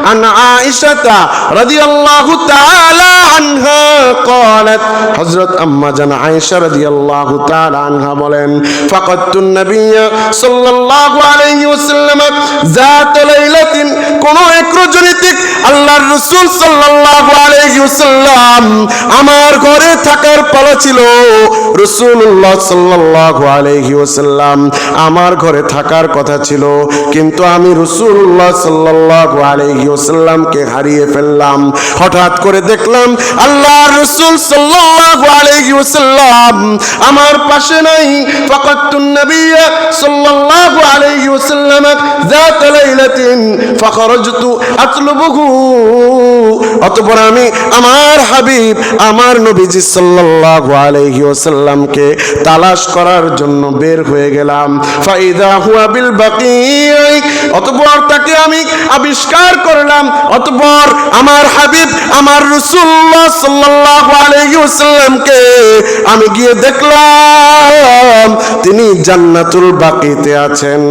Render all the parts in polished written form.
عن عائشة رضي الله تعالى عنها قالت حضرت أম্মা জান আয়েশা রাদিয়াল্লাহু তাআলা আনহা বলেন فقدت النبي صلى الله عليه وسلم ذات ليلة কোন এক রজনীতে আল্লাহর রাসূল সাল্লাল্লাহু আলাইহি ওয়াসাল্লাম আমার ঘরে থাকার পালা ছিল। রাসূলুল্লাহ সাল্লাল্লাহু আলাইহি ওয়াসাল্লাম আমার ঘরে থাকার কথা ছিল, কিন্তু আমি রাসূলুল্লাহ সাল্লাল্লাহু আলাইহি ওয়াসাল্লামকে হারিয়ে ফেললাম। হঠাৎ করে দেখলাম আল্লাহর রাসূল সাল্লাল্লাহু আলাইহি ওয়াসাল্লাম আমার পাশে নাই। ফাকাতুন নবী সাল্লাল্লাহু আলাইহি ওয়াসাল্লাম যাত লাইলাতিন ফাখরাজতু আতলুবুহু। অতঃপর আমি আমার হাবিব আমার নবীজি সাল্লাল্লাহু আলাইহি ওয়াসাল্লামকে তালাশ করার জন্য বের হয়ে গেলাম। ফাইদা হুয়া বিল বাকি, অতঃপর তাকে আমি আবিষ্কার করলাম। অতঃপর আমার হাবিব আমার রাসূলুল্লাহ সাল্লাল্লাহু আলাইহি ওয়াসাল্লামকে আমি গিয়ে দেখলাম তিনি জান্নাতুল বাকিতে আছেন।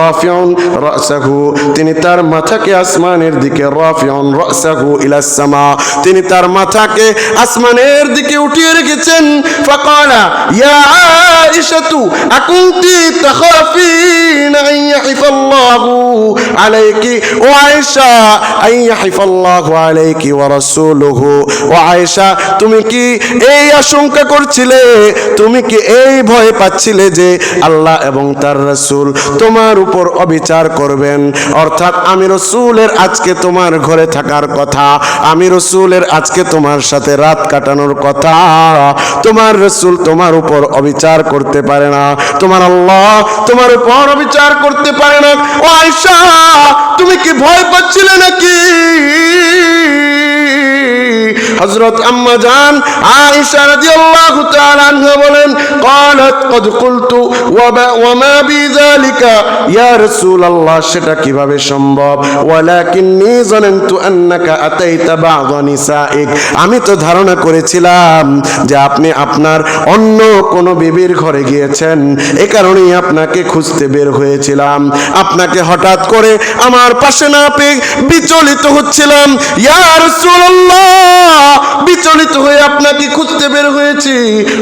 রাফিউন রাসাহু, তিনি তার মাথাকে আসমানের দিকে, রাফিউন রাসাহু ইলা সামা, তিনি তার মাথাকে আসমানের দিকে উঠিয়ে রেখেছেন। ফাকালা ইয়া আয়েশাতু আকুনতি তাখাফিনা আন ইয়াহিফাল্লাহু আলাইকি ও আয়েশা আন ইয়াহিফাল্লাহু আলাইকি ওয়া রাসূলুহু। ও আয়েশা, তুমি কি এই আশঙ্কা করছিলে, তুমি কি এই ভয় পাচ্ছিলে যে আল্লাহ এবং তার রাসূল তোমার উপর অবিচার করবেন? অর্থাৎ আমি রাসূলের আজকে তোমার ঘরে থাকার কথা, আমি রাসূলের আজকে তোমার সাথে রাত কাটানোর কথা। তোমার রাসূল তোমার উপর অবিচার করতে পারে না, তোমার আল্লাহ তোমার উপর অবিচার করতে পারে না। ও আয়েশা, তুমি কি ভয় পাচ্ছিলে নাকি? হযরত আম্মা জান আয়েশা রাদিয়াল্লাহু তাআলা আনহা বলেন قالت قد قلت وما بذلك يا رسول الله, সেটা কিভাবে সম্ভব? ولكني ظننت انك اتيت بعض نسائك, আমি তো ধারণা করেছিলাম যে আপনি আপনার অন্য কোন বিবির ঘরে গিয়েছেন, এই কারণেই আপনাকে খুঁজতে বের হয়েছিলাম। আপনাকে হঠাৎ করে আমার পাশে না পেয়ে বিচলিত হচ্ছিলাম। ইয়া রাসূলুল্লাহ, বিচলিত হয়ে আপনাকে খুঁজতে বের হয়েছি।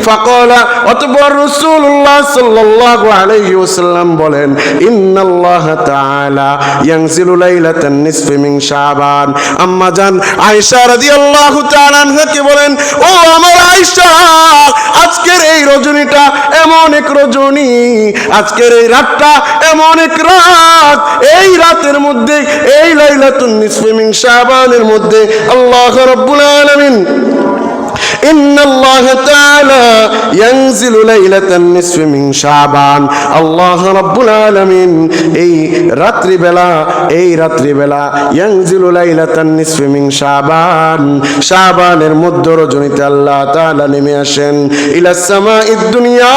ফাকালা, অতঃপর রাসূলুল্লাহ সাল্লাল্লাহু আলাইহি ওয়াসাল্লাম বলেন ইন্নাল্লাহা তাআলা ইয়ানজিলু লাইলাতান নিসফি মিন শাবান। আম্মা জান আয়েশা রাদিয়াল্লাহু তাআলা আনহাকে বলেন, ও আমার আয়েশা, আজকের এই রজনীটা এমন এক রজনী, আজকের এই রাতটা এমন এক রাত, এই রাতের মধ্যে এই লাইলাতুন নিসফি মিন শাবানের মধ্যে আল্লাহ রাব্বুল আলামিন إن الله تعالى ينزل ليلة النصف من شعبان, আল্লাহ রাব্বুল আলামিন এই রাত্রি বেলা ইয়ানজিলু লাইলাতান নিসফি মিন শাবান, শাবানের মধ্য রজনীতে আল্লাহ তাআলা নেমে আসেন। ইলাস সামাঈদ দুনিয়া,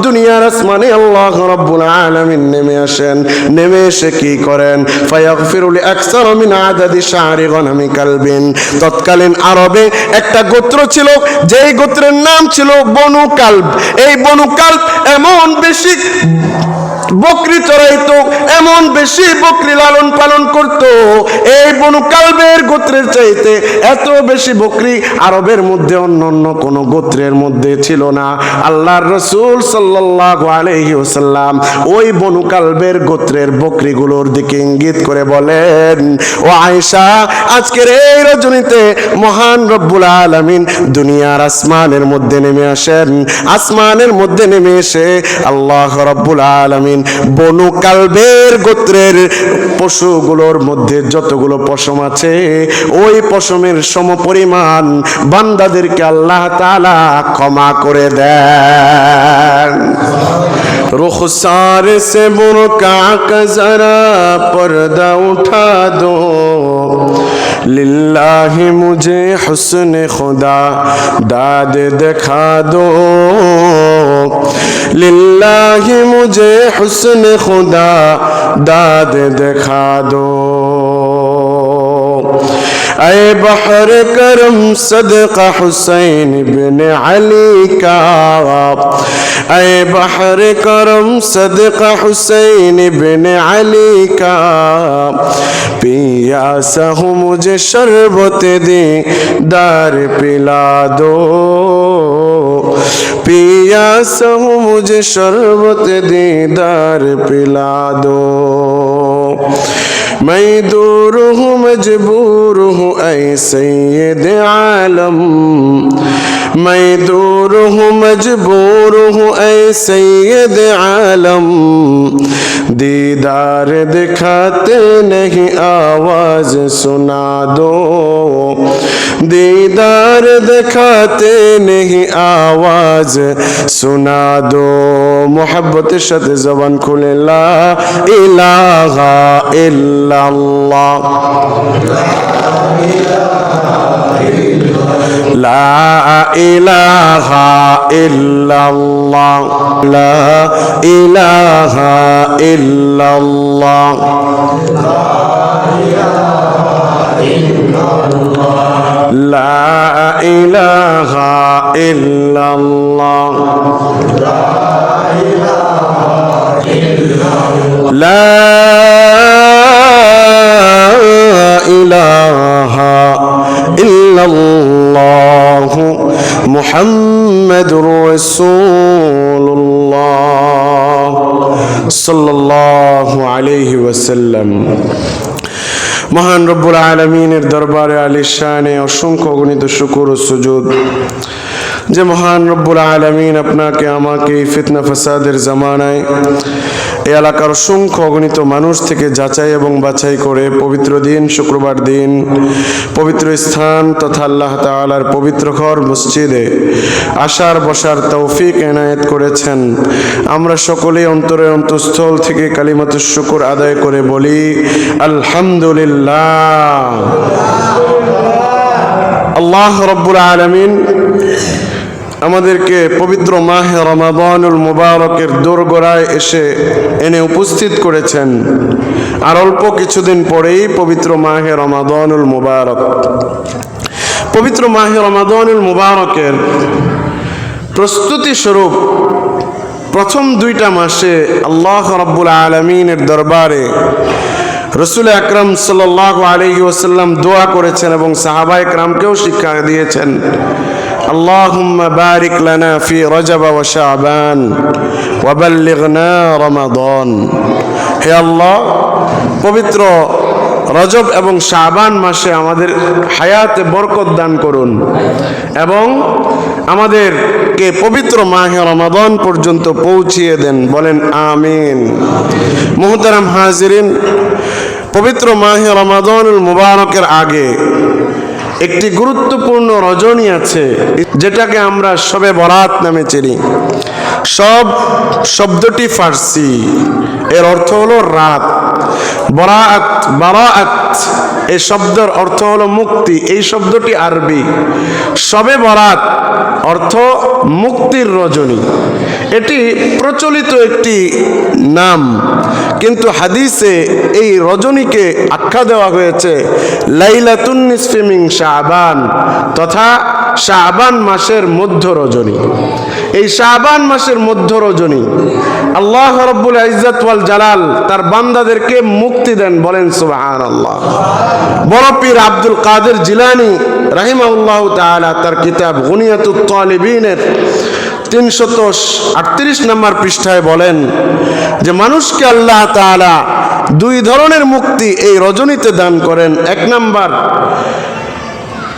দুনিয়ার আসমানে আল্লাহ রাব্বুল আলামিন নেমে আসেন। নেমে এসে কি করেন? ফায়াগফিরু লিআকসার মিন আদাদি শা'রি গনামি কালবিন। তৎকালীন আরবে একটা গোত্র ছিল, যেই গোত্রের নাম ছিল বনু কালব। এই বনু কালব এমন বেশি বকরি চড়াইতো, এমন বেশি বকরি লালন পালন করত, এই বনু কালবের গোত্রের চাইতে এত বেশি বকরি আরবের মধ্যে অন্য কোন গোত্রের মধ্যে ছিল না। আল্লাহর রাসূল সাল্লাল্লাহু আলাইহি ওয়াসাল্লাম ওই বনু কালবের গোত্রের বকরিগুলোর দিকে ইঙ্গিত করে বলেন, ও আয়েশা, আজকের এই রজনীতে মহান রব্বুল আলামিন দুনিয়ার আসমানের মধ্যে নেমে আসেন। আসমানের মধ্যে নেমে এসে আল্লাহ রব্বুল আলামিন বনু কালবের গোত্রের পশুগুলোর মধ্যে যতগুলো পশম আছে, ওই পশমের সমপরিমাণ বান্দাদেরকে আল্লাহ তাআলা ক্ষমা করে দেন। रुखसार से बुरका का जरा पर्दा उठा दो, लिल्लाहि मुझे हुस्न खुदा दाद दिखा दो, लिल्लाहि मुझे हुस्न खुदा दाद दिखा दो। ऐ बहर करम सदका हुसैन बिन अली का, ऐ बहर करम सदका हुसैन बिन अली का, पियासा हूँ मुझे शरबत दीदार पिला दो, पियासा हूँ मुझे शरबत दीदार पिला दो। मैं दूर हूँ मजबूर हूँ ऐ सैयद आलम, मैं दूर हूँ मजबूर हूँ ऐ सैयद आलम, दीदार दिखाते नहीं आवाज सुना दो, दीदार दिखाते नहीं आवाज सुना दो। मोहब्बत शत ज़बान खुले ला इलाहा इल्लल्लाह, ला इलाहा इल्लल्लाह, ला इलाहा इल्लल्लाह, ला इलाहा इल्लल्लाह, ला इलाहा इल्लल्लाह मुहम्मदुर रसूलुल्लाह सल्लल्लाहु अलैहि वसल्लम। মহান রব্বুল আলামিনের দরবারে আলিশানে অসংখ্য অগণিত শুকর ও সুজুদ যে মহান রব্বুল আলামিন আপনাকে আমাকে এই ফিতনা ফাসাদের জামানায় এই এলাকার অসংখ্য অগণিত মানুষ থেকে যাচাই এবং বাছাই করে পবিত্র দিন শুক্রবার দিন পবিত্র স্থান তথা আল্লাহ তাআলার পবিত্র ঘর মসজিদে আসার বসার তৌফিক এনায়েত করেছেন। আমরা সকলেই অন্তরের অন্তঃস্থল থেকে কালিমাতুশ শুকর আদায় করে বলি আলহামদুলিল্লাহ। আল্লাহ রাব্বুল আলামিন আমাদেরকে পবিত্র মাহে রমাদানুল মুবারকের দোরগোড়ায় এনে উপস্থিত করেছেন। আর অল্প কিছুদিন পরেই পবিত্র মাহে রমাদানুল মুবারক। পবিত্র মাহে রমাদানুল মুবারকের প্রস্তুতি স্বরূপ প্রথম 2টা মাসে আল্লাহ রাব্বুল আলামিনের দরবারে রসুল আকরাম সাল্লাল্লাহু আলাইহি ওয়াসাল্লাম দোয়া করেছেন এবং সাহাবায়ে কেরামকেও শিক্ষা দিয়েছেন, আল্লাহুম্মা বারিক লানা ফি রজব ওয়া শাবান ওয়া বাল্লিগনা রমাদান। হে আল্লাহ, পবিত্র রজব এবং শাবান মাসে আমাদের হায়াতে বরকত দান করুন এবং আমাদেরকে পবিত্র মাহে রমাদান পর্যন্ত পৌঁছিয়ে দেন, বলেন আমিন। মুহতারাম হাজিরিন, পবিত্র মাহে রমাদানুল মুবারকের আগে একটি গুরুত্বপূর্ণ রজনী আছে যেটাকে আমরা শবে বরাত নামে চিনি। সব শব্দটি ফার্সি, এর অর্থ হলো রাত। বরাত, বারাআত এই শব্দের অর্থ হলো মুক্তি, এই শব্দটি আরবি। শবে বরাত অর্থ মুক্তির রজনী। এটি প্রচলিত একটি নাম, কিন্তু হাদিসে এই রজনীকে আখ্যা দেওয়া হয়েছে লাইলাতুন নিসফি মিন শাবান, তথা শাবান মাসের মধ্য রজনী। এই শাবান মাসের মধ্য রজনী আল্লাহ রাব্বুল ইজ্জত ওয়াল জালাল তার বান্দাদেরকে মুক্তি দেন, বলেন সুবহানাল্লাহ। বড় পীর আব্দুল কাদের জিলানী রাহিমাহুল্লাহু তাআলা তার কিতাব গুনিয়াতুত তালিবিনের 338 নম্বর পৃষ্ঠায় বলেন যে মানুষকে আল্লাহ তাআলা 2 ধরনের মুক্তি এই রজনীতে দান করেন।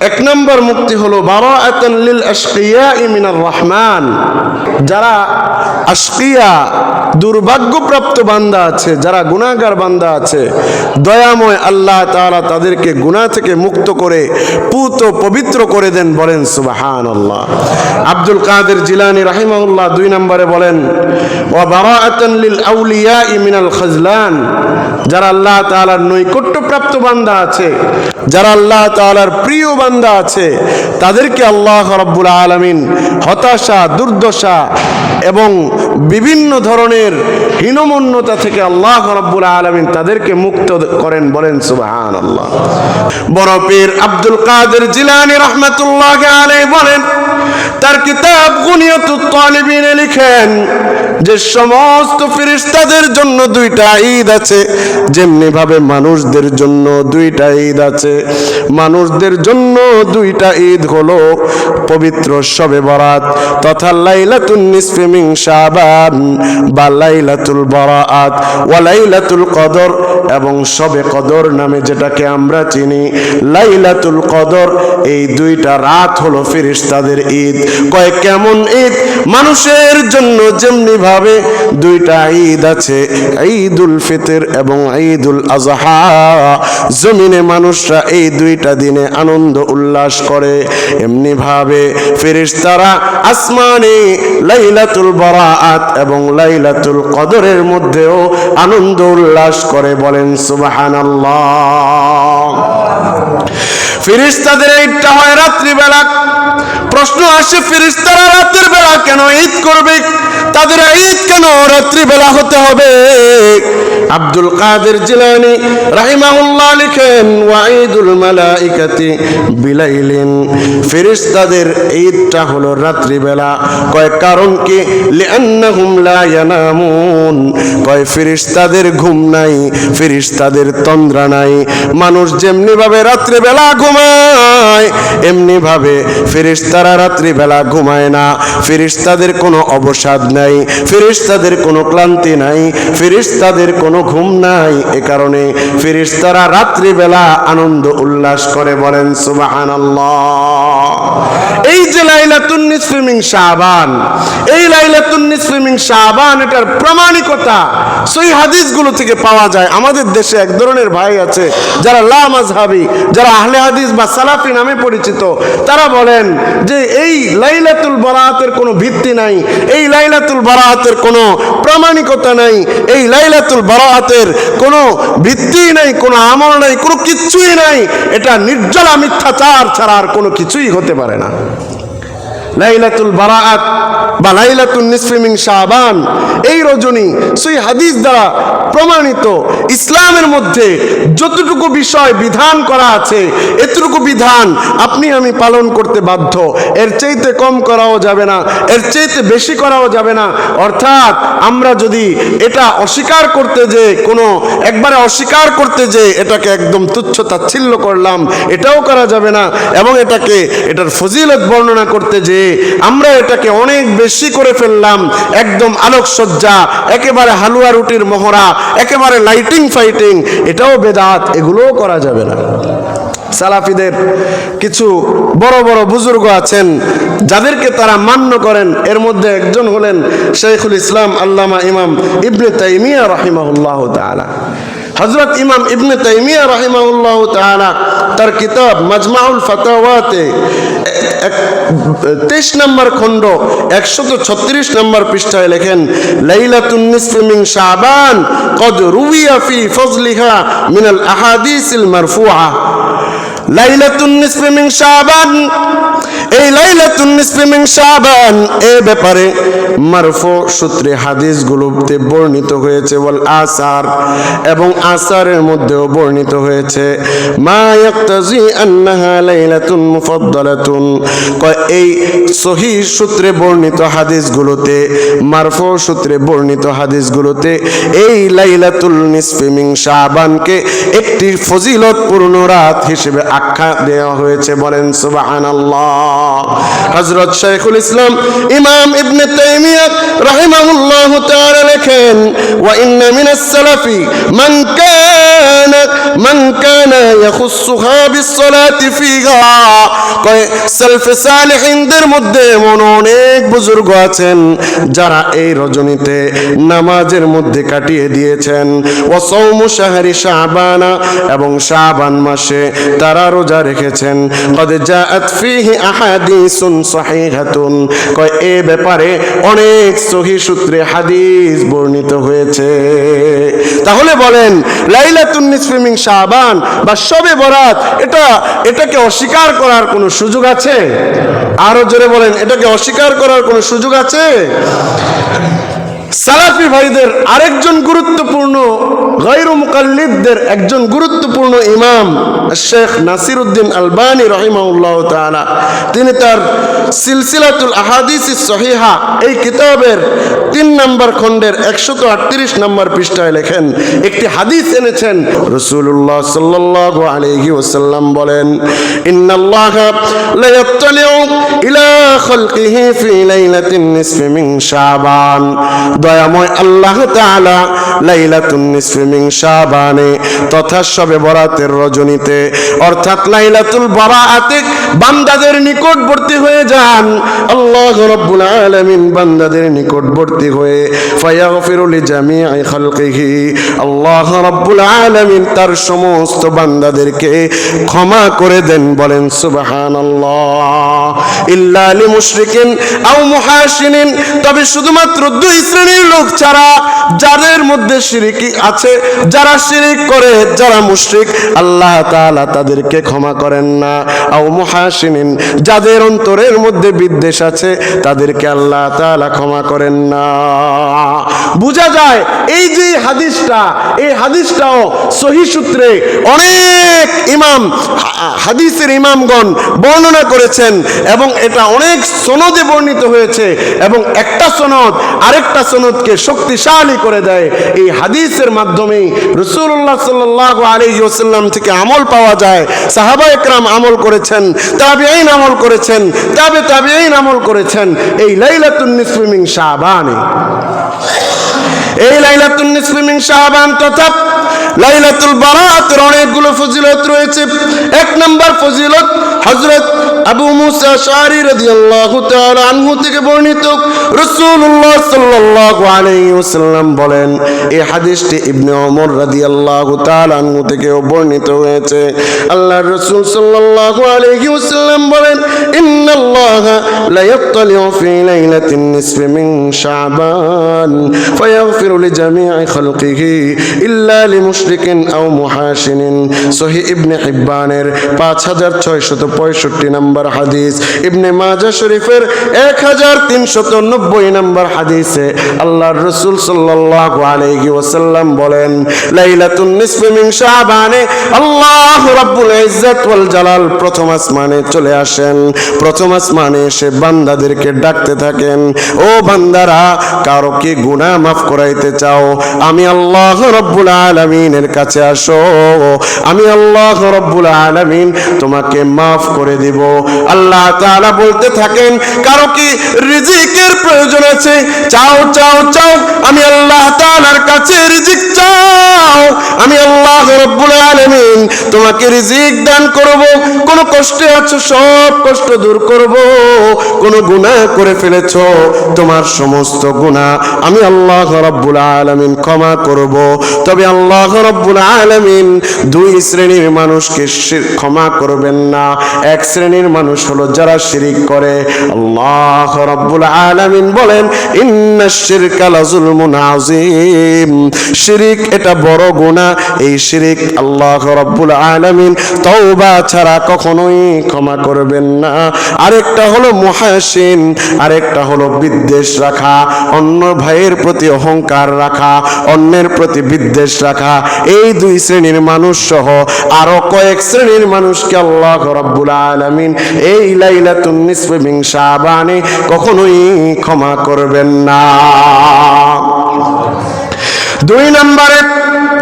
এক নম্বর মুক্তি হলো বারাআতান লিল আশকিয়া মিনার রহমান। যারা আশকিয়া দুর্ভাগ্যপ্রাপ্ত বান্দা আছে, যারা গুনাহগার বান্দা আছে, দয়াময় আল্লাহ তাআলা তাদেরকে গুনাহ থেকে মুক্ত করে পুত পবিত্র করে দেন, বলেন সুবহানাল্লাহ। আব্দুল কাদের জিলানী রাহিমাহুল্লাহ 2 নম্বরে বলেন ওয়া বারাআতান লিল আউলিয়া মিনাল খাজলান। যারা আল্লাহ তাআলার নৈকট্যপ্রাপ্ত বান্দা আছে, যারা আল্লাহ তাআলার প্রিয় বান্দা আছে, তাদেরকে আল্লাহ রাব্বুল আলামিন হতাশা, দুর্দশা এবং বিভিন্ন ধরনের হীনমন্যতা থেকে আল্লাহ রাব্বুল আলামিন তাদেরকে মুক্ত করেন। বলেন সুবহানাল্লাহ। বড় পীর আব্দুল কাদের জিলানী রাহমাতুল্লাহ আলাইহি বলেন, তার কিতাব গুনিয়াতুত তালিবিনে লিখেন যে সমস্ত ফেরেশতাদের জন্য দুইটা ঈদ আছে, যেমনি ভাবে মানুষদের জন্য দুইটা ঈদ আছে। মানুষদের জন্য দুইটা ঈদ হলো পবিত্র শবে বরাত তথা লাইলাতুন নিসফি মিন শাবান বা লাইলাতুল বারাআত ওয়া লাইলাতুল কদর, এবং শবে কদর নামে যেটাকে আমরা চিনি, লাইলাতুল কদর। এই দুইটা রাত হলো ফেরেশতাদের ঈদ। কয় কেমন ঈদ? মানুষের জন্য যেমনি ভাবে দুইটা ঈদ আছে, ঈদুল ফিতর এবং ঈদুল আযহা, জমিনে মানুষরা এই দুইটা দিনে আনন্দ উল্লাস করে, এমনি ভাবে ফেরেশতারা আসমানে লাইলাতুল বারাআত এবং লাইলাতুল কদরের মধ্যেও আনন্দ উল্লাস করে। বলেন সুবহানাল্লাহ। ফেরেশতাদের ঈদটা হয় রাত্রিবেলা। প্রশ্ন আসে, ফেরেশতারা রাতের বেলা কেন ঈদ করবে? তাদের ঈদ কেন রাত্রিবেলা হতে হবে? আব্দুল কাদের জিলানী রাহিমাহুল্লাহ লিখেন, ওয়াঈদুল মালাইকাতি বিলাইলিন, ফেরেশতাদের ঈদটা হলো রাত্রিবেলা। কয় কারণ কি? লিআন্নাহুম লা ইয়ানামুন, কয় ফেরেশতাদের ঘুম নাই, ফেরেশতাদের তন্দ্রা নাই। মানুষ যেমনি ভাবে রাত্রিবেলা ঘুমায়, এমনি ভাবে ফেরেশতারা রাত্রিবেলা ঘুমায় না। ফেরেশতাদের কোনো অবসাদ নাই, ফেরেশতাদের কোনো ক্লান্তি নাই, ফেরেশতাদের কোনো ঘুম নাই। এ কারণে ফেরেশতারা রাত্রিবেলা আনন্দ উল্লাস করে। বলেন সুবহানাল্লাহ। এই যে লাইলাতুন নিসফি মিন শাবান, এই লাইলাতুন নিসফি মিন শাবান, এটার প্রামাণিকতা সহিহ হাদিসগুলো থেকে পাওয়া যায়। আমাদের দেশে এক ধরনের ভাই আছে যারা লা মাযহাবী, যারা আহলে হাদিস বা সালাফি নামে পরিচিত, তারা বলেন যে এই লাইলাতুল বারাআতের কোনো ভিত্তি নাই, এই লাইলাতুল বারাআতের কোনো প্রামাণিকতা নাই, এই লাইলাতুল বারাআতের কোনো ভিত্তি নাই, কোনো আমল নাই, কোনো কিছুই নাই। এটা নির্জলা মিথ্যাচার ছাড়া আর কোনো কিছুই হতে পারে না। লাইলাতুল বারাআত বা লাইলাতুন নিসফি মিন শাবান, এই রজনী সহিহ হাদিস দ্বারা প্রমাণিত। ইসলামের মধ্যে যতটুকু বিষয় বিধান করা আছে, এতটুকু বিধান আপনি আমি পালন করতে বাধ্য। এর চাইতে কম করাও যাবে না, এর চাইতে বেশি করাও যাবে না। অর্থাৎ আমরা যদি এটা অস্বীকার করতে যে কোনো একবারে অস্বীকার করতে যে এটাকে একদম তুচ্ছ তাচ্ছিল্য করলাম, এটাও করা যাবে না। এবং এটার ফজিলত বর্ণনা করতে যে আমরা এটাকে অনেক বেশি করে ফেললাম, একদম আলোকসজ্জা, একেবারে হালুয়া রুটির মহড়া, একেবারে লাইটিং ফাইটিং, এটাও বেদাত, এগুলোও করা যাবে না। সালাফিদের কিছু বড় বড় বুজুর্গ আছেন যাদেরকে তারা মান্য করেন। এর মধ্যে একজন হলেন শাইখুল ইসলাম আল্লামা ইমাম ইবনে তাইমিয়া রাহিমাহুল্লাহ তাআলা। হযরত ইমাম ইবনে তাইমিয়া রাহিমাহুল্লাহ তাআলা তার কিতাব মাজমাউল ফাতাওয়াতে 23 নম্বর খণ্ড 136 নম্বর পৃষ্ঠায় লেখেন, লাইলাতুন নিসফি মিন শাবান কদ রুইয়া ফি ফজলিহা মিনাল আহাদিসিল মারফুআ। লাইলাতুন নিসফি মিন শাবান, এই লাইলাতুন নিসফি মিন শাবান এ ব্যাপারে মারফু সূত্রে হাদিসগুলোতে বর্ণিত হয়েছে, ওয়াল আসার, এবং আসারের মধ্যেও বর্ণিত হয়েছে। মা ইয়াক্তাজি আন্নাহা লাইলাতুন মুফাদ্দালাতুন, এই সহিহ সূত্রে বর্ণিত হাদিসগুলোতে, মারফু সূত্রে বর্ণিত হাদিসগুলোতে এই লাইলাতুল নিসফি মিন শাবানকে একটি ফজিলতপূর্ণ রাত হিসেবে আখ্যা দেওয়া হয়েছে। বলেন সুবহানাল্লাহ। হযরত শাইখুল ইসলাম ইমাম ইবনে তাইমিয়া রাহিমাহুল্লাহু তাআলা লেখেন, ওয়া ইন্না মিনাস সালাফি মান কানা ইয়াখুসসুহা বিসসালাতি ফিহা, সালফে সালেহিনদের মধ্যে এমন অনেক বুজুর্গ আছেন যারা এই রজনীতে নামাজের মধ্যে কাটিয়ে দিয়েছেন। ওয়া সাওমু শাহরি শাবানা, এবং শাবান মাসে তারা রোজা রেখেছেন। কদ জাআত ফিহি আহাদিসুন সহিহাতুন, এই ব্যাপারে অনেক সহিহ সূত্রে হাদিস বর্ণিত হয়েছে। তাহলে বলেন লাইলাতুন নিসফি মিন শাবান বা শবে বরাত, এটাকে অস্বীকার করার কোনো সুযোগ আছে? আরো জোরে বলেন, এটাকে অস্বীকার করার কোনো সুযোগ আছে? সালাফি ভাইদের আরেকজন গুরুত্বপূর্ণ গায়রু মুকাল্লিদদের একজন গুরুত্বপূর্ণ ইমাম শেখ নাসিরউদ্দিন আলবানী রাহিমাহুল্লাহ তাআলা, তিনি তার সিলসিলাতুল আহাদিস সহিহা এই কিতাবের 3 নম্বর খণ্ডের 138 নম্বর পৃষ্ঠায় লেখেন, একটি হাদিস এনেছেন। রাসূলুল্লাহ সাল্লাল্লাহু আলাইহি ওয়াসাল্লাম বলেন, ইন্নাল্লাহা লা ইয়াত্তালিউ ইলা খালকিহি ফি লাইলাতিন নিসফি মিন শাবান, দয়াময় আল্লাহ তাআলা লাইলাতুন নিসফি মিন শাবানে তথা শবে বরাতের রজনীতে অর্থাৎ লাইলাতুল বারাআতে বান্দাদের নিকটবর্তী হয়ে যান। আল্লাহ রাব্বুল আলামিন বান্দাদের নিকটবর্তী হয়ে ফায়াগফিরু লিজামিই খালকিহি, আল্লাহ রাব্বুল আলামিন তার সমস্ত বান্দাদেরকে ক্ষমা করে দেন। বলেন সুবহানাল্লাহ। ইল্লা লিমুশরিকিন আও মুহাসিনিন, তবে শুধুমাত্র 2 শ্রেণীর লোক ছাড়া, যাদের মধ্যে শিরক আছে, যারা শিরক করে, যারা মুশরিক, আল্লাহ তাআলা তাদেরকে ক্ষমা করেন না। আও মুহাসিনিন, যাদের অন্তরের মধ্যে বিদ্বেষ আছে, তাদেরকে আল্লাহ তাআলা ক্ষমা করেন না। বোঝা যায় এই যে হাদিসটা, এই হাদিসটাও সহিহ সূত্রে অনেক ইমাম, হাদিসের ইমামগণ বর্ণনা করেছেন এবং এটা অনেক সনদে বর্ণিত হয়েছে এবং একটা সনদ আরেকটা সনদকে শক্তিশালী করে দেয়। এই হাদিসের মাধ্যমেই রাসূলুল্লাহ সাল্লাল্লাহু আলাইহি ওয়াসাল্লাম থেকে আমল পাওয়া যায়। সাহাবায়ে কেরাম আমল করেছেন, তাবিঈন আমল করেছেন, তাবিঈন আমল করেছেন। এই লাইলাতুন নিসফি মিন শাবানে, এই লাইলাতুন নিসফি মিন শাবান তথা লাইলাতুল বারাতের অনেকগুলো ফজিলত রয়েছে। 1 নম্বর ফজিলত হযরত আবু মুসা আশআরী রাদিয়াল্লাহু তাআলা আনহু থেকে বর্ণিত, রাসূলুল্লাহ সাল্লাল্লাহু আলাইহি ওয়াসাল্লাম বলেন, এই হাদিসটি ইবনে ওমর রাদিয়াল্লাহু তাআলা আনহু থেকে বর্ণিত হয়েছে। আল্লাহর রাসূল সাল্লাল্লাহু আলাইহি ওয়াসাল্লাম বলেন, ইন্নাল্লাহা লা ইয়াত্তালিউ ফি লাইলাতিন নিসফি মিন শাবান ফায়াগফিরু লিজামিই খালকিহি ইল্লা লিমুশরিকিন আও মুহাসিনিন। সহিহ ইবনে হিব্বানের 5665 নম্বর হাদিস, ইবনে মাজাহ শরীফের 1390 নম্বর হাদিসে আল্লাহর রাসূল সাল্লাল্লাহু আলাইহি ওয়াসাল্লাম বলেন, লাইলাতুন নিসফি মিন শাবানে আল্লাহ রাব্বুল ইজ্জত ওয়াল জালাল প্রথম আসমানে চলে আসেন। প্রথম আসমানে এসে বান্দাদেরকে ডাকতে থাকেন, ও বান্দারা, কারো কি গুনাহ মাফ করাইতে চাও? আমি আল্লাহ রাব্বুল আলামিনের কাছে আসো, আমি আল্লাহ রাব্বুল আলামিন তোমাকে মাফ করে দিব। আল্লাহ তাআলা বলতে থাকেন, কারো কি রিজিকের প্রয়োজন আছে? চাও চাও চাও, আমি আল্লাহ তাআলার কাছে রিজিক চাও, আমি আল্লাহ রাব্বুল আলামিন তোমাকে রিজিক দান করব। কোন কষ্টে আছো, সব কষ্ট দূর করব। কোন গুনাহ করে ফেলেছো, তোমার সমস্ত গুনাহ আমি আল্লাহ রাব্বুল আলামিন ক্ষমা করব। তবে আল্লাহ রাব্বুল আলামিন 2 শ্রেণীর মানুষকে ক্ষমা করবেন না। 1 শ্রেণীর মানুষ হলো যারা শিরক করে। আল্লাহ রাব্বুল আলামিন বলেন, ইন্নাশ শিরকা লাযুলমুন আযীম, শিরক এটা বড় গুনাহ। এই শিরক আল্লাহ রাব্বুল আলামিন তওবা ছাড়া কখনোই ক্ষমা করবেন না। আরেকটা হলো মুহাসিন, আরেকটা হলো বিদ্বেষ রাখা, অন্য ভাইয়ের প্রতি অহংকার রাখা, অন্যের প্রতি বিদ্বেষ রাখা। এই 2 শ্রেণীর মানুষ সহ আরো কয়েক শ্রেণীর মানুষকে আল্লাহ রাব্বুল আলামিন এই লাইলাতুন নিসফি মিন শাবানে কখনোই ক্ষমা করবেন না। 2 নম্বরে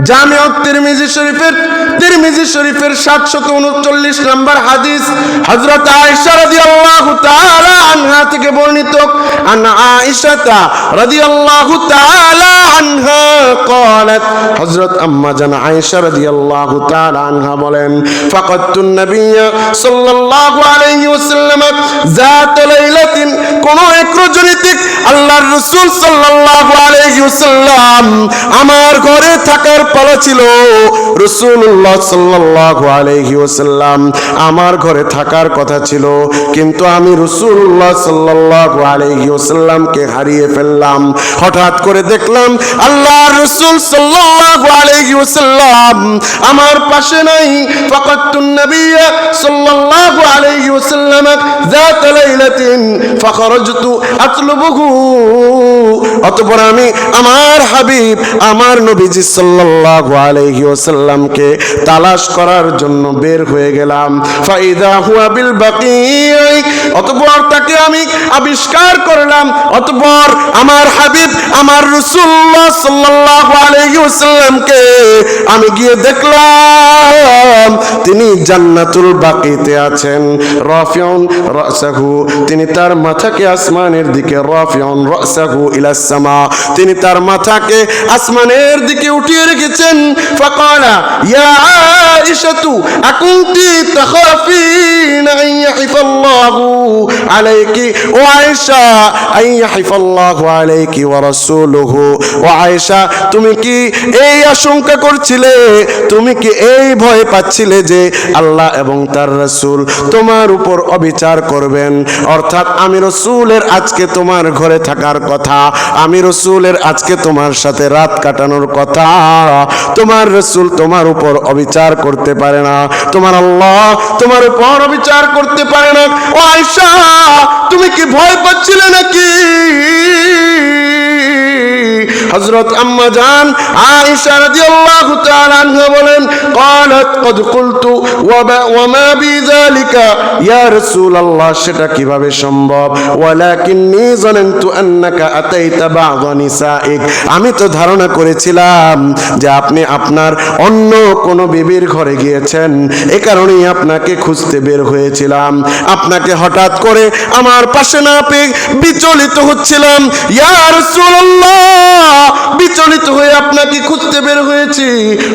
জামিউত তিরমিজি শরীফের 739 নম্বর হাদিস, হযরত আয়েশা রাদিয়াল্লাহু তাআলা আনহা থেকে বর্ণিত, আন আয়েশা রাদিয়াল্লাহু তাআলা আনহা قالت, হযরত আম্মা জান আয়েশা রাদিয়াল্লাহু তাআলা আনহা বলেন, ফাকাতুন নবী সাল্লাল্লাহু আলাইহি ওয়াসাল্লাম যাত লাইলাতিন, কোন এক রজনীতে আল্লাহর রাসূল সাল্লাল্লাহু আলাইহি ওয়াসাল্লাম আমার ঘরে থাকার পালা ছিল। রাসূলুল্লাহ সাল্লাল্লাহু আলাইহি ওয়াসাল্লাম আমার ঘরে থাকার কথা ছিল, কিন্তু আমি রাসূলুল্লাহ সাল্লাল্লাহু আলাইহি ওয়াসাল্লামকে হারিয়ে ফেললাম। হঠাৎ করে দেখলাম আল্লাহর রাসূল সাল্লাল্লাহু আলাইহি ওয়াসাল্লাম আমার পাশে নাই। ফাকাতুন النبي صلى الله عليه وسلم ذات ليلة فخرجت أطلبه অতঃপর আমি আমার হাবিব আমার নবীজি সাল্লাল্লাহু আলাইহি ওয়াসাল্লামকে তালাশ করার জন্য বের হয়ে গেলাম ফাইদা হুয়া বিল বাকিই অতঃপর তাকে আমি আবিষ্কার করলাম অতঃপর আমার হাবিব আমার রাসূলুল্লাহ সাল্লাল্লাহু আলাইহি ওয়াসাল্লামকে আমি গিয়ে দেখলাম তিনি জান্নাতুল বাকিতে আছেন রাফিউন রাসাহু তিনি তার মাথাকে আসমানের দিকে রাফিউন রাসাহু ইলাস সামা তিনি তার মাথাকে আসমানের দিকে উঠিয়ে রেখেছেন ফাকালা ইয়া আয়েশাতু আকুনতি তাখাফিন আন ইয়াহিফাল্লাহু আলাইকি ও আয়েশা আন ইয়াহিফাল্লাহু আলাইকি ওয়া রাসূলুহু ও আয়েশা তুমি কি এই আশঙ্কা করছিলে তুমি কি এই ভয় পাচ্ছিলে যে আল্লাহ এবং তার রাসূল তোমার উপর অবিচার করবেন অর্থাৎ আমি রাসূলের আজকে তোমার ঘরে থাকার কথা আমি রাসূলের আজকে তোমার সাথে রাত কাটানোর কথা তোমার রাসূল তোমার উপর অবিচার করতে পারে না তোমার আল্লাহ তোমার উপর অবিচার করতে পারে না ও আয়েশা তুমি কি ভয় পাচ্ছিলে নাকি হযরত আম্মা জান আয়েশা রাদিয়াল্লাহু তাআলা আনহা বলেন قالت قد قلت وما بذلك يا رسول الله সেটা কিভাবে সম্ভব ولكني ظننت انك اتيت بعض نسائك আমি তো ধারণা করেছিলাম যে আপনি আপনার অন্য কোন বিবির ঘরে গিয়েছেন এই কারণেই আপনাকে খুঁজতে বের হয়েছিলাম আপনাকে হঠাৎ করে আমার পাশে না পেয়ে বিচলিত হচ্ছিলাম ইয়া রাসূলুল্লাহ বিচলিত হয়ে আপনাকে খুঁজতে বের হয়েছি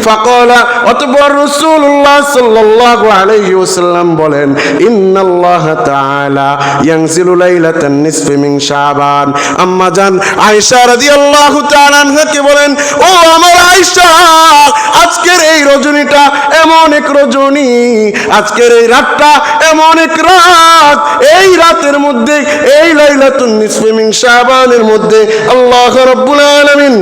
ফাকালা অতঃপর রাসূলুল্লাহ সাল্লাল্লাহু আলাইহি ওয়াসাল্লাম বলেন ইন্নাল্লাহা তাআলা ইয়ানজিলু লাইলাতান নিসফি মিন শাবান আম্মা জান আয়েশা রাদিয়াল্লাহু তাআলা আনহাকে বলেন ও আমার আয়েশা আজকের এই রজনীটা এমন এক রজনী আজকের এই রাতটা এমন এক রাত এই রাতের মধ্যে এই লাইলাতুন নিসফি মিন শাবানের মধ্যে আল্লাহ রাব্বুল আলামিন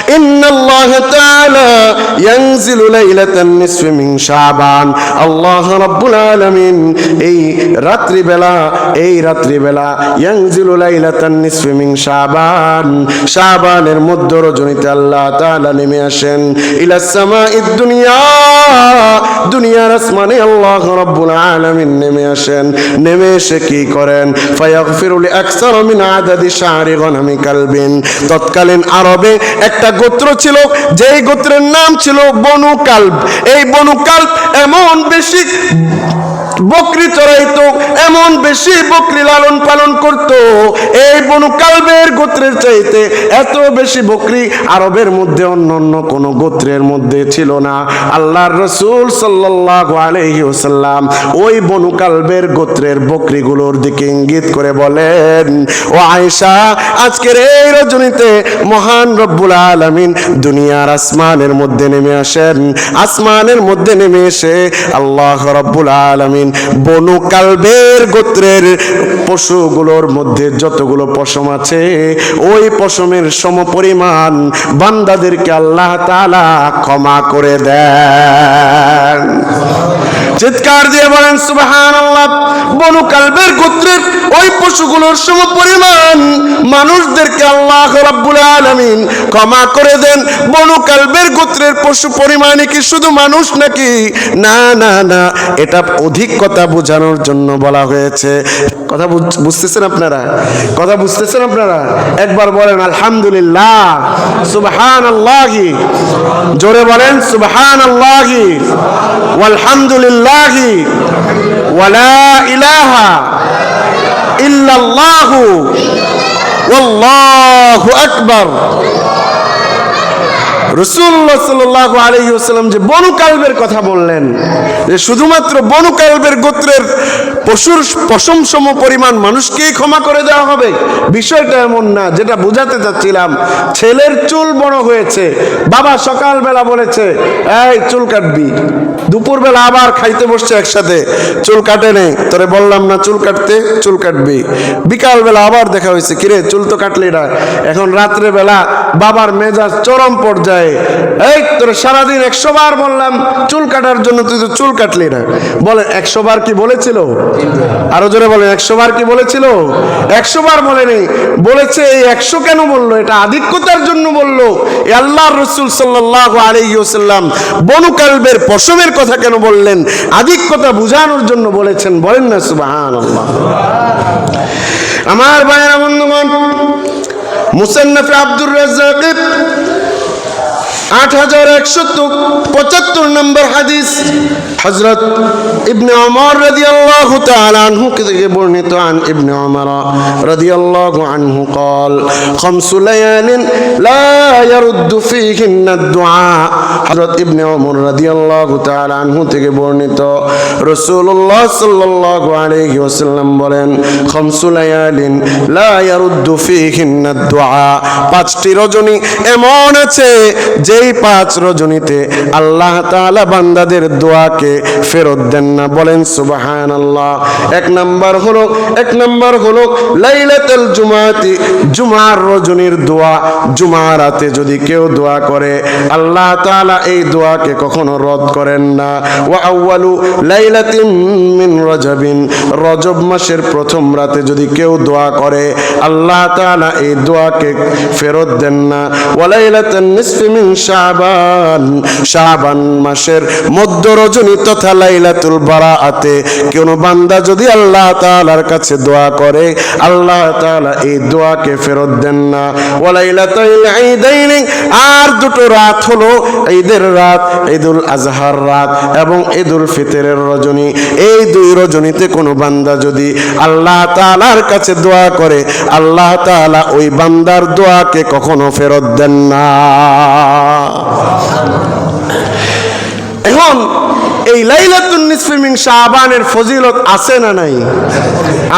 إن الله تعالى ينزل ليلة النصف من شعبان الله رب العالمين এই রাত্রি বেলা ينزل ليلة النصف من شعبان শাবানের মধ্য রজনীতে আল্লাহ তাআলা নেমে আসেন ইলা সামাঈদ দুনিয়া দুনিয়ার আসমানে আল্লাহ রাব্বুল আলামিন নেমে আসেন নেমে এসে কি করেন ফায়াগফিরু লিআকসার মিন আদাদি শা'রি গনামি কালবিন তৎকালীন আরবে একটা গোত্র ছিল যেই গোত্রের নাম ছিল বনু কালব এই বনু কালব এমন বেশি বকরি চড়াইতো এমন বেশি বকরি লালন পালন করত এই বনু কালবের গোত্রের চাইতে এত বেশি বকরি আরবের মধ্যে অন্য কোন গোত্রের মধ্যে ছিল না আল্লাহর রাসূল সাল্লাল্লাহু আলাইহি ওয়াসাল্লাম ওই বনু কালবের গোত্রের বকরিগুলোর দিকে ইঙ্গিত করে বলেন ও আয়েশা আজকের এই রজনীতে মহান রব্বুল আলামিন দুনিয়ার আসমানের মধ্যে নেমে আসেন আসমানের মধ্যে নেমে এসে আল্লাহ রাব্বুল আলামিন বনু কালবের গোত্রের পশুগুলোর মধ্যে যতগুলো পশম আছে ওই পশমের সমপরিমাণ বান্দাদেরকে আল্লাহ তাআলা ক্ষমা করে দেন চিৎকার দিয়ে বলেন সুবহানাল্লাহ বনু কালবের গোত্রের ওই পশুগুলোর সমপরিমাণ মানুষদেরকে আল্লাহ রাব্বুল আলামিন ক্ষমা করে দেন বনু কালবের গোত্রের পশু পরিমাণে কি শুধু মানুষ নাকি না না না এটা অধিক কথা বোঝানোর জন্য বলা হয়েছে কথা বুঝতেছেন আপনারা একবার বলেন আলহামদুলিল্লাহ সুবহানাল্লাহি জোরে বলেন সুবহানাল্লাহি ওয়ালহামদুলিল্লাহি ওয়ালা ইলাহা ইল্লাল্লাহু ওয়াল্লাহু আকবার রাসূলুল্লাহ সাল্লাল্লাহু আলাইহি ওয়াসাল্লাম যে বনু কালবের কথা বললেন যে শুধুমাত্র বনু কালবের গোত্রের পশুর পশম সম পরিমাণ মানুষকেই ক্ষমা করে দেওয়া হবে বিষয়টা এমন না যেটা বোঝাতে চাচ্ছিলাম ছেলের চুল বড় হয়েছে বাবা সকালবেলা বলেছে এই চুল কাটবি দুপুরবেলা আবার খাইতে বসছে একসাথে চুল কাটে নেই তোরে বললাম না চুল কাটতে চুল কাটবি বিকালবেলা আবার দেখা হয়েছে কিরে চুল তো কাটলি না এখন রাত্রে বেলা বাবার মেজাজ চরম পর্যায়ে দেয়, এই তোর সারাদিন 100 বার বললাম চুল কাটার জন্য, তুই তো চুল কাটলি না। বলে 100 বার কি বলেছিল? আরো জোরে বলেন, 100 বার কি বলেছিল? 100 বার বলেনি। বলেছে এই 100 কেন বললো? এটা আধিক্যতার জন্য বললো। আল্লাহর রাসূল সাল্লাল্লাহু আলাইহি ওয়াসাল্লাম বনু কালবের পশমের কথা কেন বললেন? আধিক্যতা বুঝানোর জন্য বলেছেন। বলেন না সুবহানাল্লাহ। আমার ভাইয়েরা বন্ধুগণ, মুসান্নাফে আব্দুর রাজ্জাক 8175 নম্বর হাদিস, হযরত ইবনে ওমর রাদিয়াল্লাহু তাআলা আনহু থেকে বর্ণিত। আন ইবনে ওমর রাদিয়াল্লাহু আনহু قال خمس ليال لا يرد فيهن الدعاء। হযরত ইবনে ওমর রাদিয়াল্লাহু তাআলা আনহু থেকে বর্ণিত, রাসূলুল্লাহ সাল্লাল্লাহু আলাইহি ওয়াসাল্লাম বলেন, খামসু লায়ালিন লা ইয়ারুদ্দু ফীহিন্না দুআ। 5টি রজনী এমন আছে যেই 5 রজনীতে আল্লাহ তাআলা বান্দাদের দোয়াকে ফেরত দেন না। বলেন সুবহানাল্লাহ। এক নাম্বার হলো লাইলাতুল জুমাতি, জুমার রজনীর দোয়া। জুমার রাতে যদি কেউ দোয়া করে আল্লাহ তাআলা এই দোয়াকে কখনো রদ করেন না। ওয়া আউয়ালু লাইলাতিন মিন রজবিন, রজব মাসের প্রথম রাতে যদি কেউ দোয়া করে আল্লাহ তাআলা এই দোয়াকে ফেরত দেন না। ওয়া লাইলাতুন নিসফি মিন শাবান, শাবান মাসের মধ্য রজনী তথা লাইলাতুল বারাআতে কোন বান্দা যদি আল্লাহ তাআলার কাছে দোয়া করে আল্লাহ তাআলা এই দোয়াকে ফেরত দেন না। ওয়া লাইলাতুল ঈদাইন, আর দুটো রাত হলো ঈদের রাত, ঈদুল আজহার রাত এবং ঈদুল ফিতরের রজনী। এই 2 রজনীতে কোনো বান্দা যদি আল্লাহ তাআলার কাছে দোয়া করে আল্লাহ তাআলা ওই বান্দার দোয়াকে কখনো ফেরত দেন না। এখন এই লাইলাতুন নিসফি মিন শাবানের ফজিলত আছে না নাই?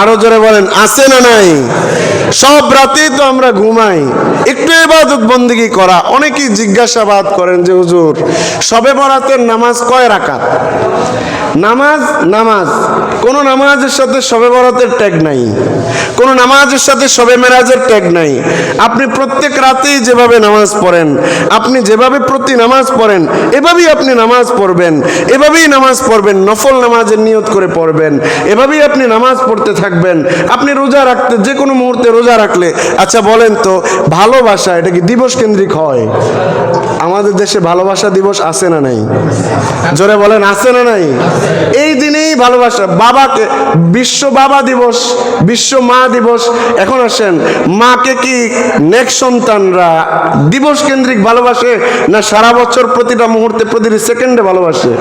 আরো জোরে বলেন, আছে না নাই? সব রাতেই তো আমরা ঘুমাই, একটু ইবাদত বন্দেগী করা। অনেকেই জিজ্ঞাসাবাদ করেন যে হুজুর শবে বরাতের নামাজ কয় রাকাত? নামাজ কোন নামাজের সাথে শবে বরাতের ট্যাগ নাই, কোন নামাজের সাথে শবে মেরাজের ট্যাগ নাই। আপনি প্রত্যেক রাতেই যেভাবে নামাজ পড়েন, আপনি যেভাবে প্রতি নামাজ পড়েন এভাবেই আপনি নামাজ পড়বেন, এভাবেই নামাজ পড়বেন, নফল নামাজের নিয়ত করে পড়বেন, এভাবেই আপনি নামাজ পড়তে থাকবেন। আপনি রোজা রাখতে যে কোনো মুহূর্তে রোজা রাখলে, আচ্ছা বলেন তো ভালোবাসা এটা কি দিবস কেন্দ্রিক হয়? আমাদের দেশে ভালোবাসা দিবস আছে না নাই? জোরে বলেন, আছে না নাই? এই দিনেই ভালোবাসা, বাবাকে বিশ্ব বাবা দিবস, বিশ্ব মা দিবস। এখন আসেন, মাকে কি নেক্সট সন্তানরা দিবস কেন্দ্রিক ভালোবাসে না সারা বছর প্রতিটা মুহূর্তে প্রতিটি সেকেন্ডে ভালোবাসে?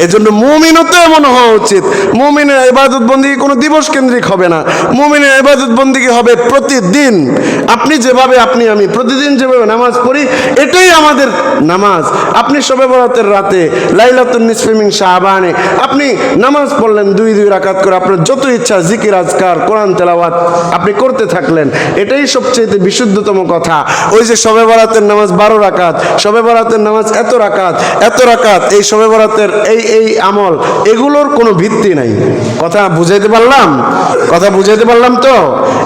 এজন্য মুমিনও তো এমন হওয়া উচিত। মুমিনের ইবাদত বন্দেগী কোনো দিবস কেন্দ্রিক হবে না, মুমিনের ইবাদত বন্দেগী হবে প্রতিদিন। আপনি যেভাবে আমি প্রতিদিন যেভাবে নামাজ পড়ি এটাই আমাদের নামাজ। আপনি শবে বরাতের রাতে লাইলাতুন নিসফি মিন শাবানে আপনি নামাজ পড়লেন 2 রাকাত করে, আপনার যত ইচ্ছা জিকির আজকার কোরআন তেলাওয়াত আপনি করতে থাকলেন, এটাই সবচেয়ে বিশুদ্ধতম কথা। ওই যে শবে বরাতের নামাজ 12 রাকাত, শবে বরাতের নামাজ এত রাকাত, এই শবে বরাতের এই আমল, এগুলোর কোনো ভিত্তি নাই। কথা বুঝাইতে পারলাম তো?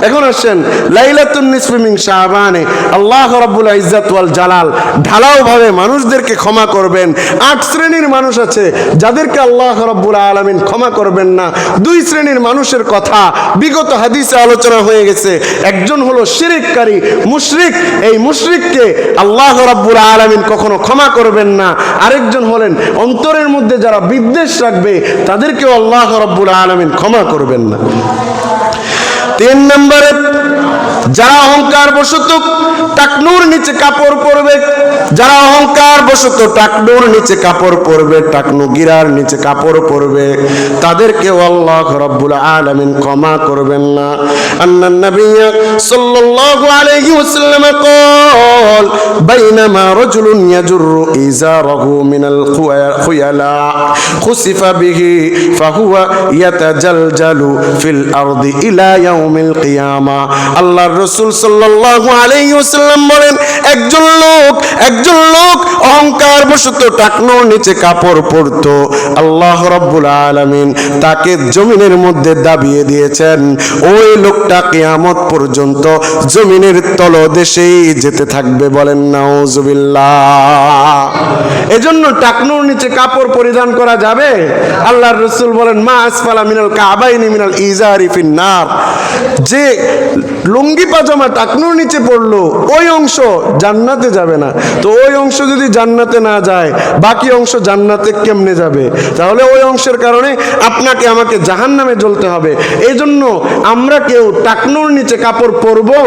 এখন আসেন লাইলাতুন নিসফি মিন শাবানে আল্লাহ রাব্বুল ইজ্জাত ওয়াল জালাল ঢালাও ভাবে মানুষদেরকে ক্ষমা করবেন। 8 শ্রেণীর মানুষ আছে যাদেরকে আল্লাহ রাব্বুল আলামিন ক্ষমা করবেন না। 2 শ্রেণীর মানুষের কথা বিগত হাদিসে আলোচনা হয়ে গেছে। একজন হলো শিরককারী মুশরিক, এই মুশরিককে আল্লাহ রাব্বুল আলামিন কখনো ক্ষমা করবেন না। আরেকজন হলেন অন্তরের মধ্যে যারা বিদ্বেষ রাখবে তাদেরকেও আল্লাহ রাব্বুল আলামিন ক্ষমা করবেন না। 3 নম্বরে যারা অহংকার বশত টাকনুর নিচে কাপড় পরবে, যারা অহংকার বশত টাকনুর নিচে কাপড় পরবে, টাকনু গিরার নিচে কাপড় পরবে, তাদেরকেও আল্লাহ রাব্বুল আলামিন ক্ষমা করবেন না। আন্নান নবী সাল্লাল্লাহু আলাইহি ওয়াসাল্লাম قال بينما رجل يجر إزاره من الخيلاء خسف به فهو يتجلجل في الأرض إلى يوم القيامة। আল্লাহর রাসূল সাল্লাল্লাহু আলাইহি ওয়াসাল্লাম বলেন, একজন লোক অহংকার বশত টাকনোর নিচে কাপড় পরতো, আল্লাহ রাব্বুল আলামিন তাকে জমিনের মধ্যে দাবিয়ে দিয়েছেন। ওই লোকটা কিয়ামত পর্যন্ত জমিনের তলদেশেই যেতে থাকবে। বলেন নাউজুবিল্লাহ। এজন্য টাকনোর নিচে কাপড় পরিধান করা যাবে? আল্লাহর রাসূল বলেন, মা আসফালা মিনাল কাবাইনি মিনাল ইজারি ফিন্নার। যে লুঙ্গি পাজামা টাকনোর নিচে পড়লো ওই অংশ জান্নাতে যাবে না। তো ওই অংশ যদি জান্নাতে না যায়, বাকি অংশ জান্নাতে কেমনে যাবে? তাহলে ওই অংশের কারণে আপনাকে আমাকে জাহান্নামে জ্বলতে হবে। এই জন্য আমরা কেউ টাকনোর নিচে কাপড় পরবো?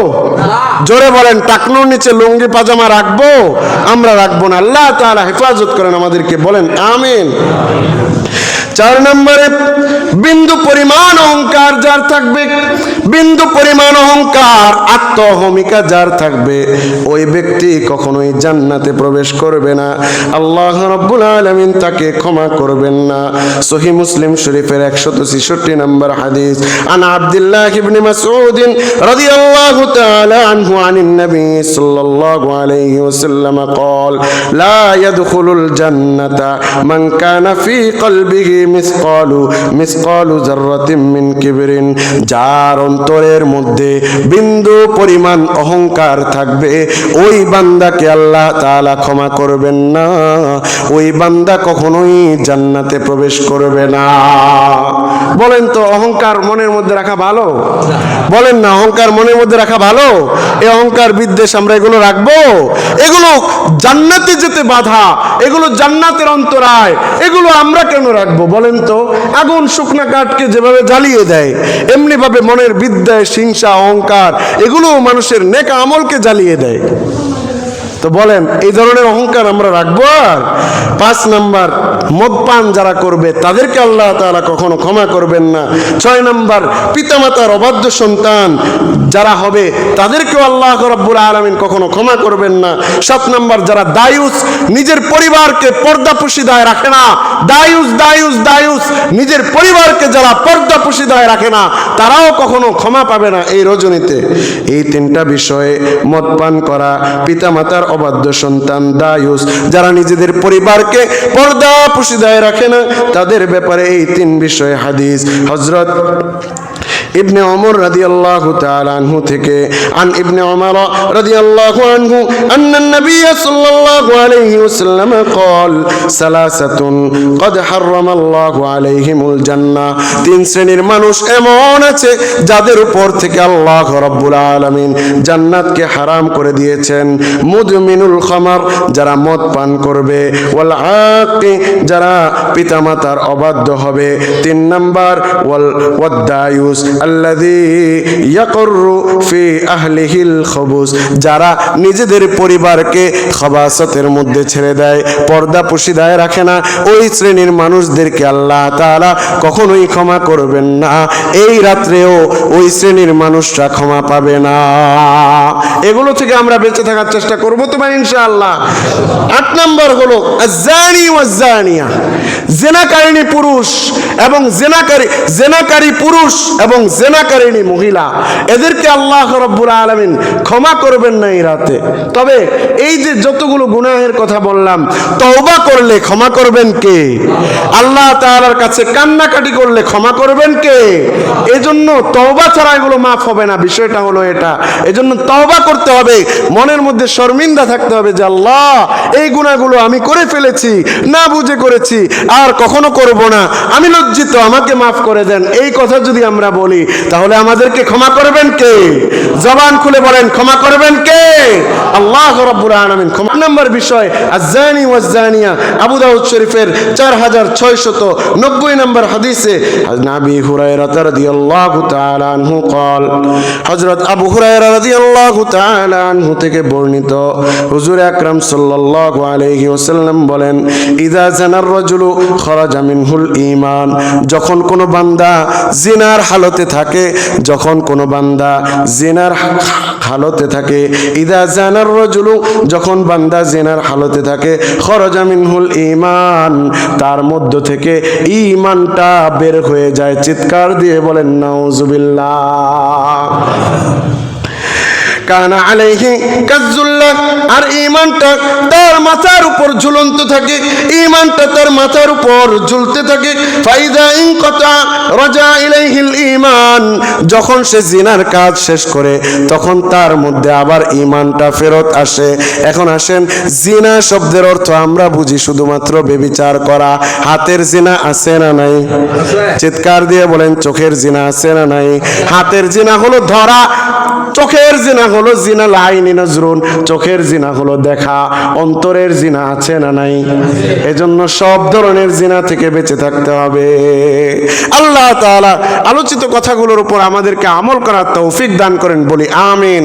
জোরে বলেন, টাকনোর নিচে লুঙ্গি পাজামা রাখবো? আমরা রাখবো না। আল্লাহ তাআলা হেফাজত করেন আমাদেরকে। বলেন আমিন। 4 নম্বরে, বিন্দু পরিমাণ অহংকার যার থাকবে, বিন্দু পরিমাণ অহংকার আত্ম অহমিকা যার থাকবে, ওই ব্যক্তি কখনোই জান্নাতে প্রবেশ করবে না। আল্লাহ রাব্বুল আলামিন তাকে ক্ষমা করবেন না। সহিহ মুসলিম শরীফের 166 নম্বর হাদিস, আন আব্দুল্লাহ ইবনে মাসউদ রাদিয়াল্লাহু তাআলা আনহু আনিন নবী সাল্লাল্লাহু আলাইহি ওয়াসাল্লাম قال لا يدخل الجنة من كان في قلبه মিসকালু যাররাতিন মিন কিবরিন। যার অন্তরের মধ্যে বিন্দু পরিমাণ অহংকার থাকবে, ওই বান্দাকে আল্লাহ তাআলা ক্ষমা করবেন না। ওই বান্দা কখনোই জান্নাতে প্রবেশ করবে না। বলেন তো, অহংকার মনের মধ্যে রাখা ভালো? বলেন না, অহংকার মনের মধ্যে রাখা ভালো? এই অহংকার বিদ্বেষ আমরা এগুলো রাখবো? এগুলো জান্নাতে যেতে বাধা, এগুলো জান্নাতের অন্তরায়, এগুলো আমরা কেন রাখবো? বলেন তো, আগুন শুকনা কাঠকে যেভাবে জ্বালিয়ে দেয়, এমনি ভাবে মনের বিদ্বেষ, হিংসা, অহংকার এগুলো মানুষের নেক আমলকে জ্বালিয়ে দেয়। তো বলেন, এই ধরনের অহংকার আমরা রাখবো? আর 5 নাম্বার, মদপান যারা করবে তাদেরকে আল্লাহ তাআলা কখনো ক্ষমা করবেন না। 6 নাম্বার, পিতামাতার অবাধ্য সন্তান যারা হবে তাদেরকেও আল্লাহ রাব্বুল আলামিন কখনো ক্ষমা করবেন না। 7 নাম্বার, যারা দায়ুস, নিজের পরিবারকে পর্দাপোশিদায় রাখে না, দায়ুস নিজের পরিবারকে যারা পর্দাপোশিদায় রাখে না, তারাও কখনো ক্ষমা পাবে না এই রজনীতে। এই 3টা বিষয়ে, মদপান করা, পিতামাতার অবাধ্য সন্তান, দায়ুস, যারা নিজেদের পরিবারকে পর্দাপোশিদায় রাখে না, তাদের ব্যাপারে এই 3 বিষয়ে হাদিস হযরত ইবনে ওমর রাদিয়াল্লাহু তাআলা আনহু থেকে, আন ইবনে ওমর রাদিয়াল্লাহু আনহু আন্নান নবী সাল্লাল্লাহু আলাইহি ওয়াসাল্লাম قال সালাসাতুন قد حرم الله عليهمুল জান্নাহ। 3 শ্রেণীর মানুষ এমন আছে যাদের উপর থেকে আল্লাহ রাব্বুল আলামিন জান্নাতকে হারাম করে দিয়েছেন। মুদমিনুল খামার, যারা মদ পান করবে, ওয়াল আকি, যারা পিতামাতার অবাধ্য হবে। 3 নাম্বার, ওয়াদ দায়ুস আল্লাযী ইয়াকুরু ফি আহলিহিল খুবুস, যারা নিজেদের পরিবারকে খবাসতের মধ্যে ছেড়ে দেয়, পর্দাপোশিদায় রাখে না, ওই শ্রেণীর মানুষদেরকে আল্লাহ তাআলা কখনোই ক্ষমা করবেন না। এই রাত্রেও ওই শ্রেণীর মানুষরা ক্ষমা পাবে না। এগুলো থেকে আমরা বেঁচে থাকার চেষ্টা করবো তো ভাই ইনশাআল্লাহ। 8 নাম্বার হলো আয-যানি ওয়াজ-যানিয়া, জিনাকারিনী পুরুষ এবং জিনাকারী পুরুষ এবং জিনাকারিনী মহিলা, এদেরকে আল্লাহ রাব্বুল আলামিন ক্ষমা করবেন না এই রাতে। তবে এই যে যতগুলো গুনাহের কথা বললাম, তওবা করলে ক্ষমা করবেন কে? আল্লাহ তাআলার কাছে কান্নাকাটি করলে ক্ষমা করবেন কে? এজন্য তওবা ছাড়া এগুলো মাফ হবে না। বিষয়টা হলো এটা। এজন্য তওবা করতে হবে, মনের মধ্যে শর্মিন্দা থাকতে হবে যে আল্লাহ, এই গুনাহগুলো আমি করে ফেলেছি, না বুঝে করেছি, আর কখনো করব না, আমি লজ্জিত, আমাকে মাফ করে দেন। এই কথা যদি আমরা বলি, তাহলে আমাদেরকে ক্ষমা করবেন কে? জবান খুলে বলেন, ক্ষমা করবেন কে? আল্লাহ রাব্বুল আলামিন। ক্ষমা। নম্বর বিষয়, আয-যানি ওয়াজ-যানিয়া, আবু দাউদ শরীফের 4690 নম্বর হাদিসে নবী হুরায়রা রাদিয়াল্লাহু তাআলা আনহু قال, হযরত আবু হুরায়রা রাদিয়াল্লাহু তাআলা আনহু থেকে বর্ণিত, হুজুর আকরাম সাল্লাল্লাহু আলাইহি ওয়াসাল্লাম বলেন, ইযা জানার রাজুলু খারাজা মিনহুল ঈমান, যখন কোনো বান্দা জিনার হালতে থাকে, যখন কোনো বান্দা জিনার হালতে থাকে, ইযা জানার রাজুলু, যখন বান্দা জিনার হালতে থাকে, খারাজা মিনহুল ঈমান, তার মধ্য থেকে ঈমানটা বের হয়ে যায়। চিৎকার দিয়ে বলেন নাউজুবিল্লাহ। কানা আলাইহি কাজ্জুল্লাহ, আর ঈমানটা তার মাথার উপর ঝুলন্ত থাকে, ঈমানটা তার মাথার উপর ঝুলতে থাকে। ফাইদা ইনকাতা রাজা ইলাইহিল ঈমান, যখন সে জিনার কাজ শেষ করে তখন তার মধ্যে আবার ঈমানটা ফেরত আসে। এখন আসেন, জিনা শব্দের অর্থ আমরা বুঝি শুধুমাত্র ব্যভিচার করা। হাতের জিনা আছে না নাই? চিৎকার দিয়ে বলেন, চোখের জিনা আছে না নাই? হাতের জিনা হলো ধরা, চোখের জিনা হলো জিনা লাইনি নজরুন, চোখের জিনা হলো দেখা, অন্তরের জিনা আছে না নাই? এজন্য সব ধরনের জিনা থেকে বেঁচে থাকতে হবে। আল্লাহ তাআলা আলোচিত কথাগুলোর উপর আমাদেরকে আমল করার তৌফিক দান করেন, বলি আমিন।